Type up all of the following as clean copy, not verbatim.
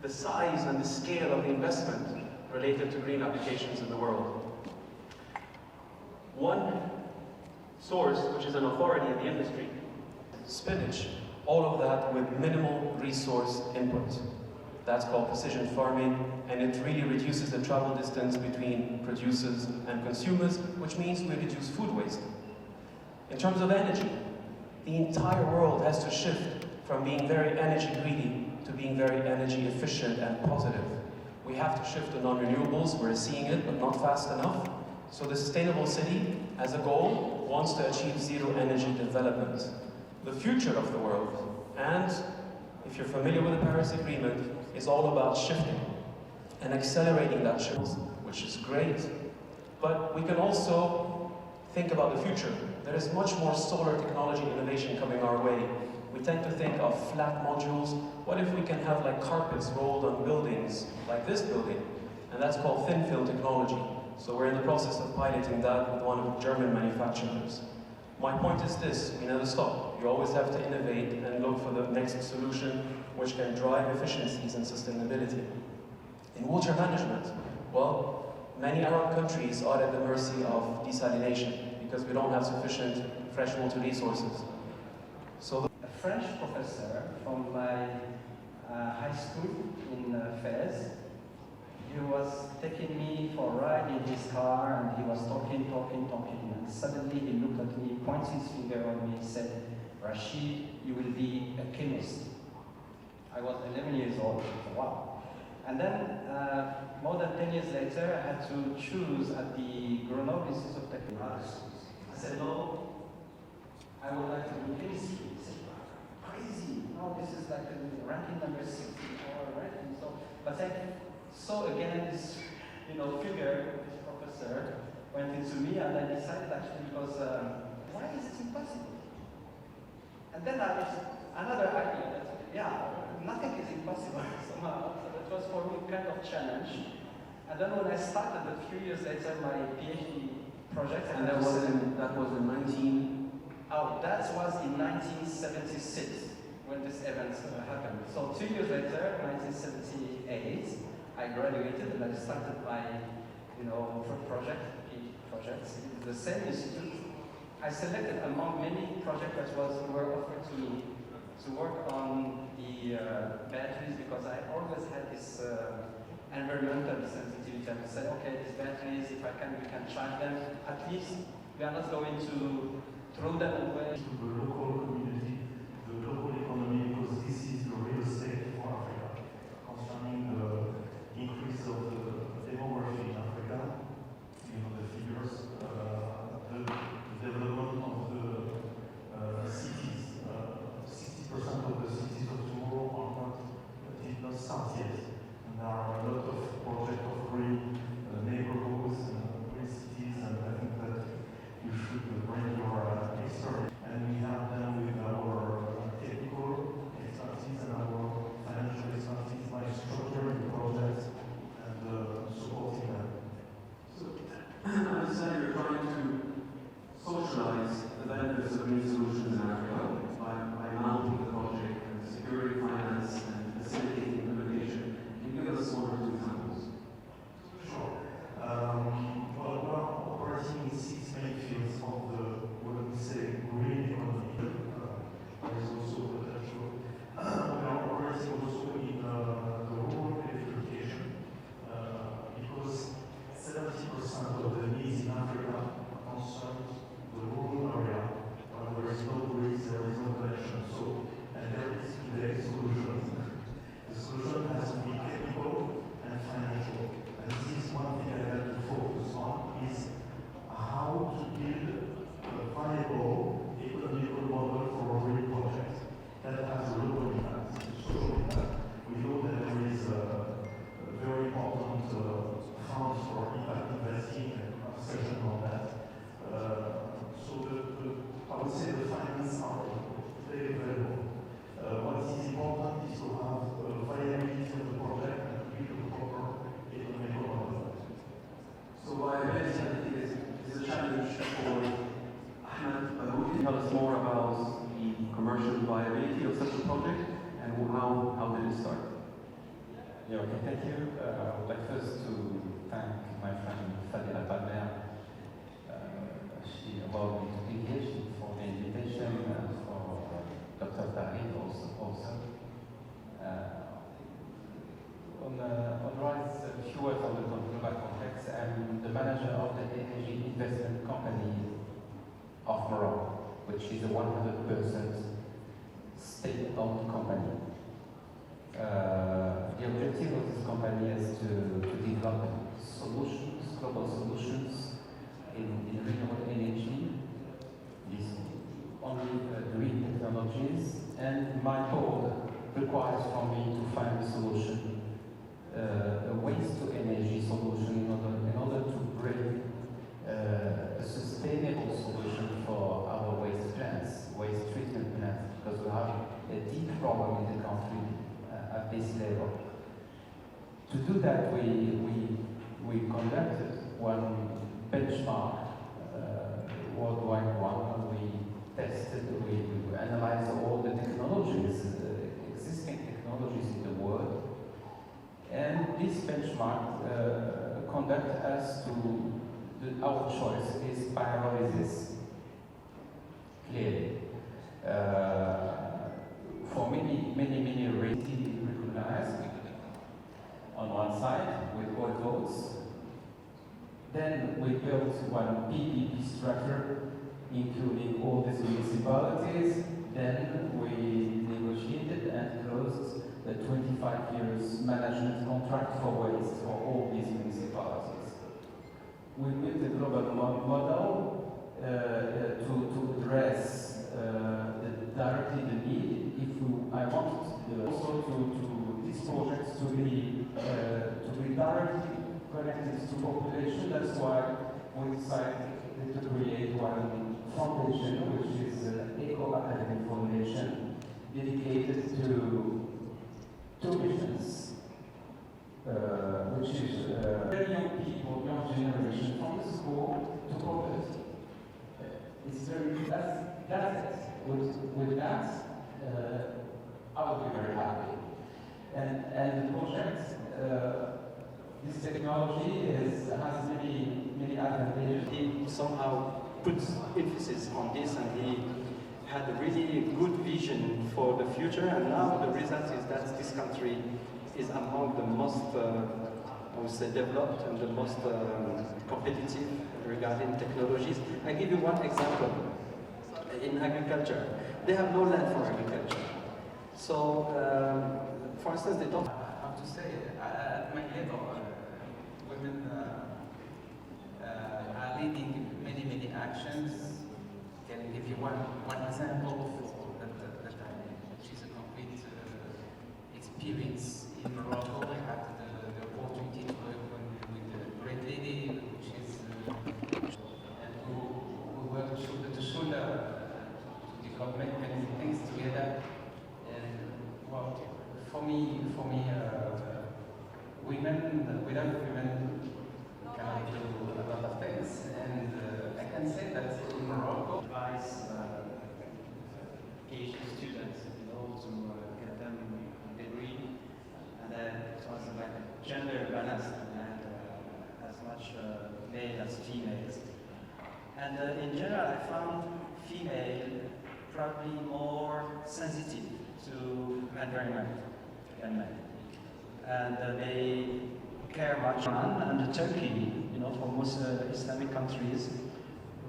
the size and the scale of the investment related to green applications in the world. One source, which is an authority in the industry, spinach, all of that with minimal resource input. That's called precision farming, and it really reduces the travel distance between producers and consumers, which means we reduce food waste. In terms of energy, the entire world has to shift from being very energy greedy to being very energy efficient and positive. We have to shift to non-renewables, we're seeing it, but not fast enough. So the Sustainable City, as a goal, wants to achieve zero energy development. The future of the world, and if you're familiar with the Paris Agreement, is all about shifting and accelerating that shift, which is great. But we can also think about the future. There is much more solar technology innovation coming our way. We tend to think of flat modules. What if we can have like carpets rolled on buildings, like this building? And that's called thin film technology. So we're in the process of piloting that with one of the German manufacturers. My point is this, we never stop. You always have to innovate and look for the next solution which can drive efficiencies and sustainability. In water management, well, many Arab countries are at the mercy of desalination because we don't have sufficient freshwater resources. So a French professor from my high school in Fez, he was taking me for a ride in his car and he was talking. And suddenly he looked at me, pointed his finger on me and said, "Rashid, you will be a chemist." I was 11 years old. Wow. And then more than 10 years later, I had to choose at the Grenoble Institute of Technology. I said, "No, I would like to do chemistry." He said, "Crazy. No, this is like ranking number 60 or ranking." So, but I saw again this, figure, this professor went into me, and I decided actually because why is it impossible? And then I was another idea that nothing is impossible somehow. So that was for me kind of challenge. And then when I started a few years later my PhD project, and that was in 19. Oh, that was in 1976 when this event happened. So 2 years later, 1978, I graduated and I started my, PhD projects in the same institute. I selected among many projects that were offered to me to work on the batteries because I always had this environmental sensitivity. I said, okay, these batteries, if we can charge them. At least we are not going to throw them away. To the local community, the local economy, because this is the real estate for Africa. Concerning the increase of the demography in Africa, the figures, the development of the cities. 60% of the cities of tomorrow did not start yet. And there are a lot of projects of green neighborhoods and green cities, and I think that you should bring your experience. And we have them with Yeah, okay, thank you. I would like first to thank my friend Fadila Palmer. She allowed me to be here for the invitation and for Dr. Tariq also. On rise, a few words on the global context. I'm the manager of the energy investment company of Morocco, which is a 100% state-owned company. The objective of this company is to develop solutions, global solutions in renewable energy, these only green technologies, and my board requires from me to find a solution, a waste-to-energy solution in order to bring a sustainable solution for our waste plants, waste treatment plants, because we have a deep problem in the country at this level. To do that, we conducted one benchmark, worldwide one. We tested, we analyzed all the technologies, existing technologies in the world. And this benchmark conducted us to our choice is pyrolysis. Clearly, for many reasons recognized on one side with all votes. Then we built one PPP structure, including all these municipalities. Then we negotiated and closed the 25 years management contract for waste for all these municipalities. We built a global model to address directly the need. I want also to these projects to be directly connected to population. That's why we decided to create one foundation, which is an Eco-Academy Foundation, dedicated to two missions, which is very young people, young generation, from the school to poverty. It's very, that's it. With that, I will be very happy. And the project, this technology has many advantages. He somehow puts emphasis on this, and he had a really good vision for the future, and now the result is that this country is among the most, I would say, developed and the most competitive regarding technologies. I give you one example. In agriculture, they have no land for agriculture. So, for instance, they don't. I have to say, at my level, women are leading many actions. Can I give you one example which is a complete experience in Morocco. I had the opportunity to work with a great lady, which is and who worked shoulder to shoulder to develop many things together. And well, for me, women, without women, cannot do a lot of things. And I can say that in Morocco, advise Asian students, to get them a degree, and then it was like gender balanced and as much male as females. And in general, I found female probably more sensitive to environment than men, and they care much. And Turkey, for most Islamic countries,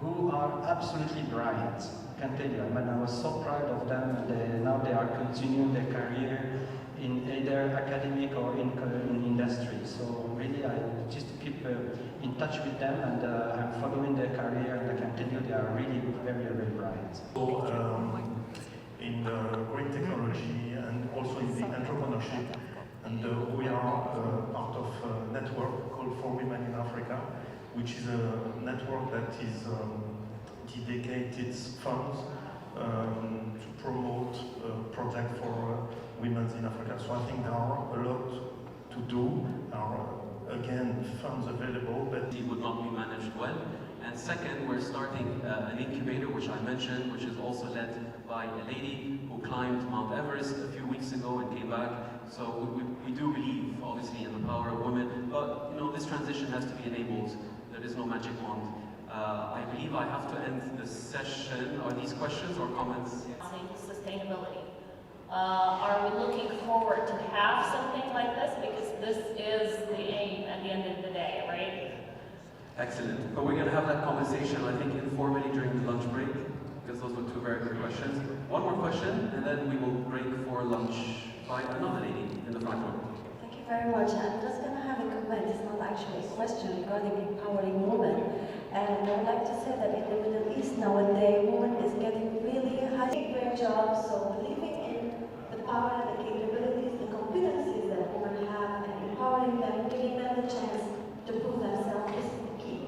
who are absolutely bright, I can tell you. I mean, I was so proud of them, and now they are continuing their career in either academic or in industry. So really, I just keep in touch with them, and I'm following their career, and I can tell you they are really very bright. So, in green technology and also in the entrepreneurship, and we are part of a network called For Women in Africa, which is a network that is dedicated funds to promote projects for women in Africa. So I think there are a lot to do. There are, again, funds available, but it would not be managed well. And second, we're starting an incubator, which I mentioned, which is also led by a lady who climbed Mount Everest a few weeks ago and came back So we do believe, obviously, in the power of women, but this transition has to be enabled. There is no magic wand. I believe I have to end this session. Are these questions or comments? Sustainability. Are we looking forward to have something like this? Because this is the aim at the end of the day, right? Excellent. But we're going to have that conversation, I think, informally during the lunch break, because those were two very good questions. One more question, and then we will break for lunch by another lady in the front row. Thank you very much. I'm just going to have a comment. It's not actually a question regarding empowering women. And I would like to say that in the Middle East nowadays, women is getting really high great jobs. So believing in the power, the capabilities, the competencies that women have, and empowering them, giving them the chance to prove themselves is the key.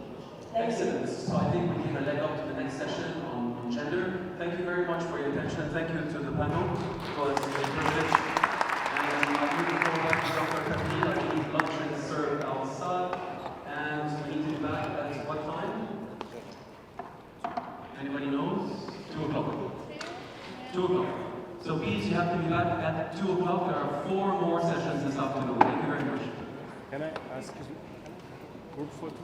Excellent. So I think we can leg up to the next session on gender. Thank you very much for your attention. Thank you to the panel. It was a privilege. And I'm looking forward to Dr. Khalil. I believe lunch is served outside. And we need to be back at what time? Anybody knows? 2 o'clock. 2 o'clock. So please, you have to be back at 2 o'clock. There are 4 more sessions this afternoon. Thank you very much. Can I ask you, group photo?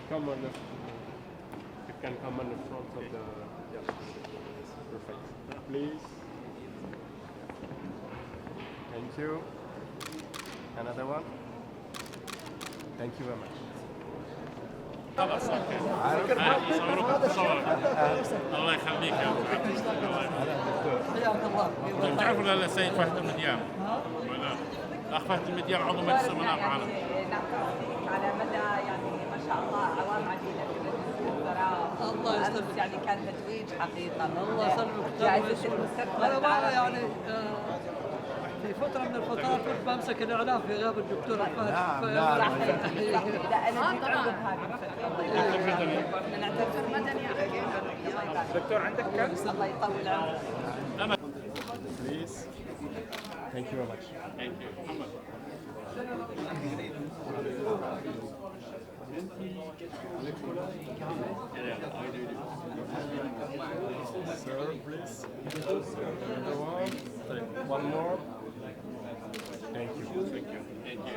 Come on, you can come on the front of the, yeah, perfect. Please. Thank you. Another one. Thank you very much. خلاص اوكي يصوروك صورك الله يخليك يا ابو عبد تعرف ولا السيد فهد المديان؟ ولا الاخ فهد المديان عضو مجلس الامناء معنا. على مدى يعني ما شاء الله اعوام عديده في مجلس الوزراء. الله يسلمك. يعني كان تتويج حقيقه. الله يسلمك. جائزه المستثمر العربي. يعني في فترة من الفترات كنت بمسك الإعلام في غياب الدكتور فهد. لا أنا جيت عقب هذه. دكتور مدني دكتور عندك كم؟ الله يطول عمرك. Please. Thank you very much. Thank you. محمد. Sir, please. Another one. One more. Thank you. Thank you. Thank you.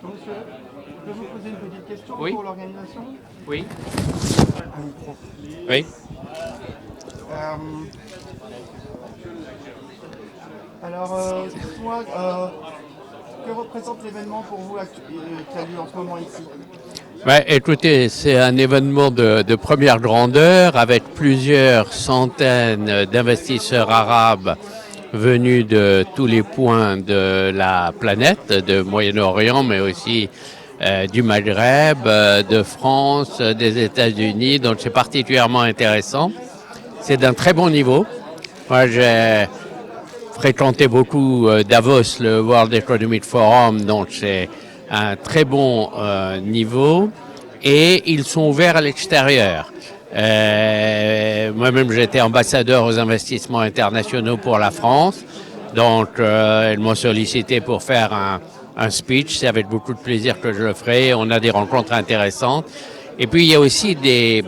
Monsieur, je peux vous poser une petite question pour l'organisation? Oui. Oui. Alors, dites-moi, que représente l'événement pour vous qui a lieu en ce moment ici? Écoutez, c'est un événement de première grandeur avec plusieurs centaines d'investisseurs arabes venus de tous les points de la planète, de Moyen-Orient, mais aussi du Maghreb, de France, des États-Unis. Donc c'est particulièrement intéressant. C'est d'un très bon niveau. Moi, j'ai fréquenté beaucoup Davos, le World Economic Forum, donc c'est un très bon niveau, et ils sont ouverts à l'extérieur. Moi-même, j'étais ambassadeur aux investissements internationaux pour la France, donc ils m'ont sollicité pour faire un speech. C'est avec beaucoup de plaisir que je le ferai. On a des rencontres intéressantes. Et puis, il y a aussi des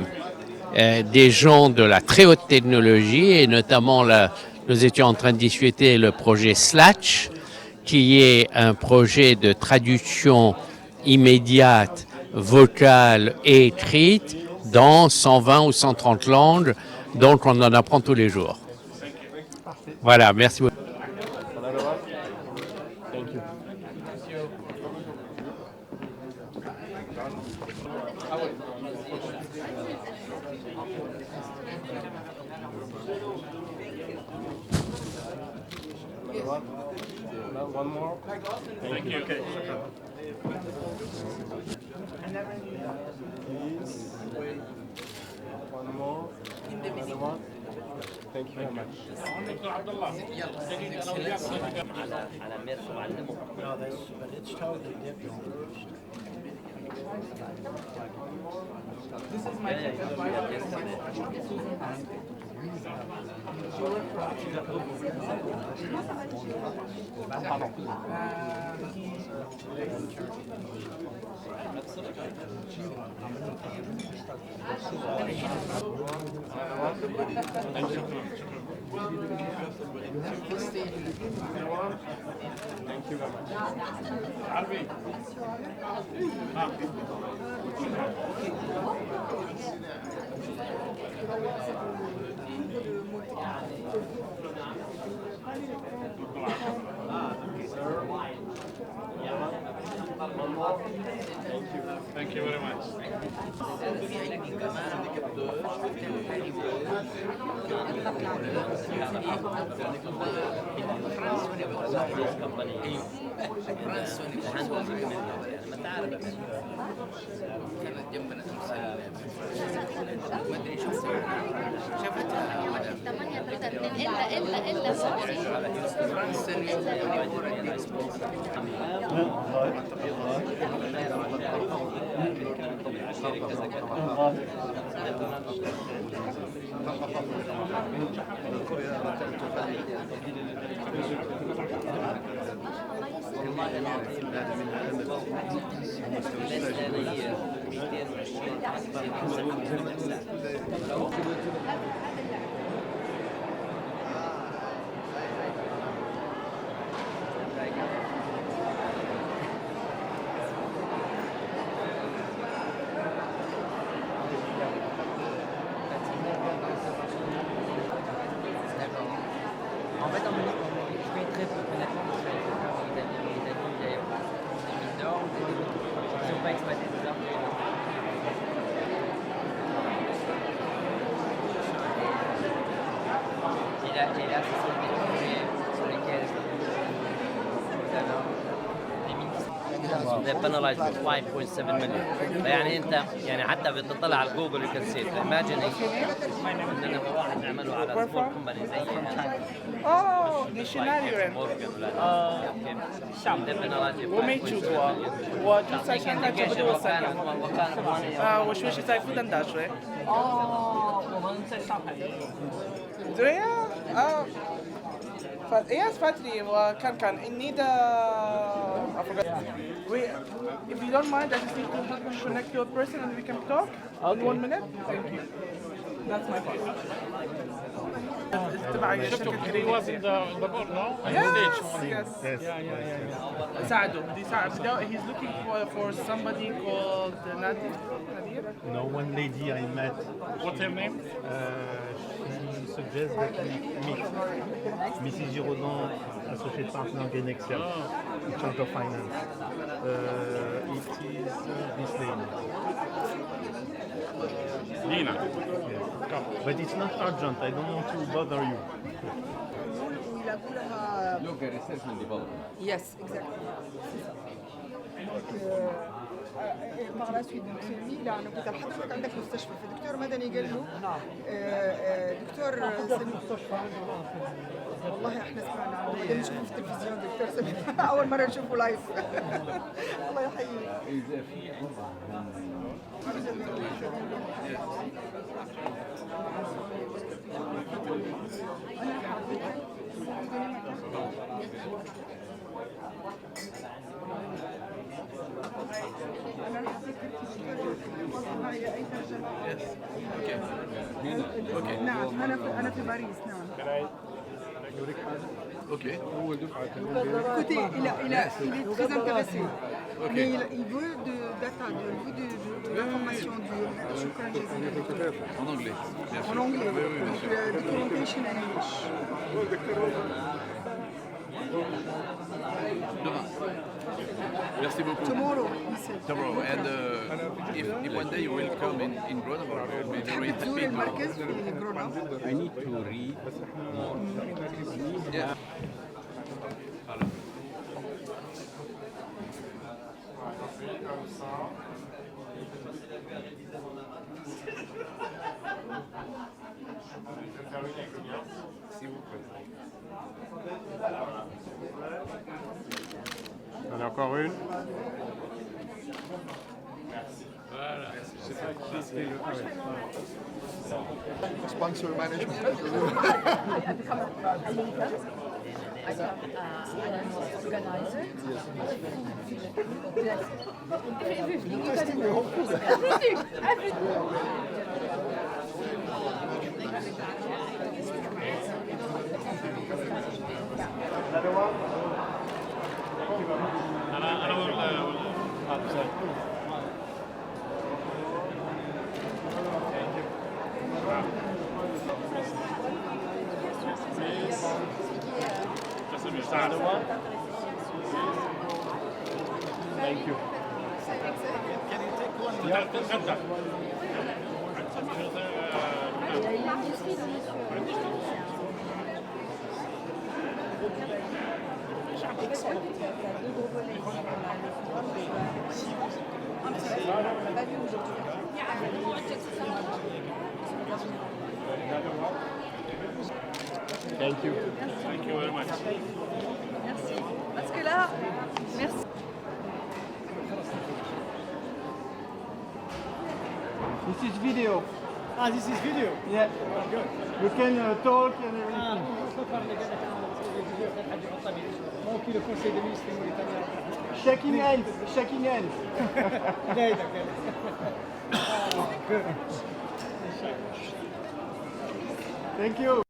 gens de la très haute technologie, et notamment, nous étions en train de discuter le projet Slatch, qui est un projet de traduction immédiate, vocale et écrite dans 120 ou 130 langues, donc on en apprend tous les jours. Voilà, merci beaucoup. Thank you. One more. Thank you. Okay. Please. One more. Another one. Thank you very much. دكتور عبد الله. No, but it's totally different. This is my Thank you very much. العربي. Thank you very much. كانت جنبنا ما ادري شو شافتها En fait, je fais très peu, honnêtement, je fais en Italie, il y a des mines d'or, qui ne sont pas exploitées, c'est ça. Et là, ce sont des projets sur lesquels vous avez des mines. They penalized with 5.7 million. يعني انت يعني حتى بتطلع على جوجل you can see it. Imagine اننا واحد نعمله على سمول كومباني زي ديكشناري وميتشوزوا وجلسة بدو وشوش在复旦大学我们在上海也有。对呀Yes, Fatri, can in need I forgot. If you don't mind, I just need to help him connect to a person and we can talk in 1 minute. Thank you. That's my fault. He was in the board, no? Yes. ساعده he's looking for somebody called Nadir. No, one lady I met. What's her name? She suggests that we meet. Mrs. Giraudon, associate partner Genexia, chunk of finance. It is this lady. Nina. Yes. But it's not urgent. I don't want to bother you. Look at research and development. Yes, exactly. par la suite donc c'est lui لانه كنت حضرتك عندك مستشفى فالدكتور مدني قال له دكتور والله احنا سمعنا عنه بعدين نشوفه في التلفزيون دكتور سمير اول مره نشوفه لايف الله يحييه إذا في نعم أنا في باريس نعم. Ok. Écoutez, il est très intéressé. Mais il veut de data, de l'information En anglais. En anglais. Donc, documentation in English. Demain. Merci beaucoup. Tomorrow, he said. Tomorrow. And if one day you will come in Grenoble, we'll be very happy تزور المركز في غرونوبل. I need to read more. Yeah. On a encore une. Voilà. Sponsor management. I become a leader. I become an organizer. Thank you. Can you take one? Thank you. Thank you very much. Merci. Parce que là, merci. This is video. Ah, this is video? Yeah. Good. You can talk and everything. ممكن يكون سيد المسلم والإيطاليان. Shaking hands. Shaking hands. Thank you.